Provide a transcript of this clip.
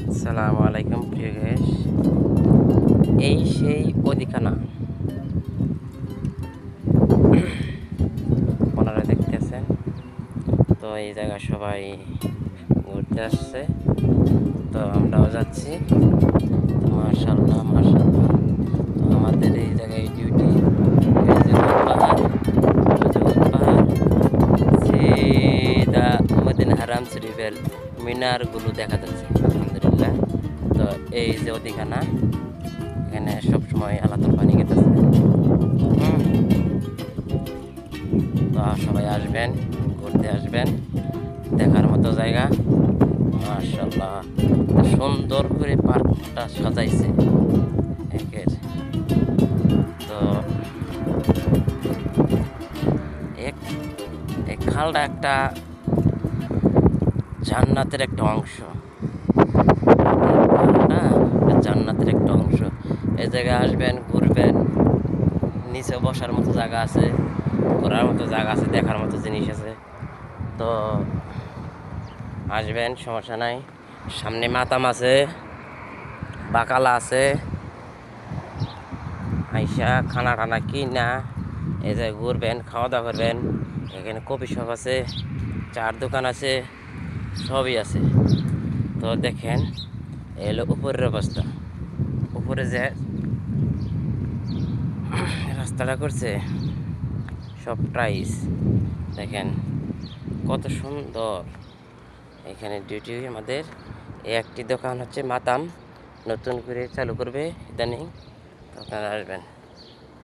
আসসালামু আলাইকুম প্রিয় গাইস, এই সেই অদিখানা আপনারা দেখতেছেন। তো এই জায়গায় সবাই ঘুরতে আসছে, তো আমরাও যাচ্ছি। তো মাশাআল্লাহ মাশাআল্লাহ। তো আমাদের এই জায়গায় ডিউটি, এই যে পাহাড়, ওই যে পাহাড়, সিধা মদিনা হারাম শরীফের মিনারগুলো দেখা যাচ্ছে আলহামদুলিল্লাহ। তো এই যে অদিখানা, এখানে সবসময় আলাদা পানি খেতেছে। তো সবাই আসবেন, ঘুরতে আসবেন, দেখার মতো জায়গা। মাশাআল্লাহ, সুন্দর করে পার্কটা সাজাইছে একের। তো এক এই খালটা একটা জান্নাতের একটা অংশ, খালটা জান্নাতের একটা অংশ। এই জায়গায় আসবেন, ঘুরবেন, নিচে বসার মতো জায়গা আছে, ঘোরার মতো জায়গা আছে, দেখার মতো জিনিস আছে। তো আসবেন, সমস্যা নাই। সামনে মাতাম আছে, বাকালা আছে, আইসা খানা টানা কিনা এই জায়গায় ঘুরবেন, খাওয়া দাওয়া করবেন। এখানে কফি শপ আছে, চার দোকান আছে, সবই আছে। তো দেখেন, এলো উপরের অবস্থা। উপরে যে রাস্তাটা করছে সব টাইস, দেখেন কত সুন্দর। এখানে ডিউটি আমাদের এই একটি দোকান হচ্ছে মাতাম, নতুন করে চালু করবে ইদানিং, তো আপনারা আসবেন।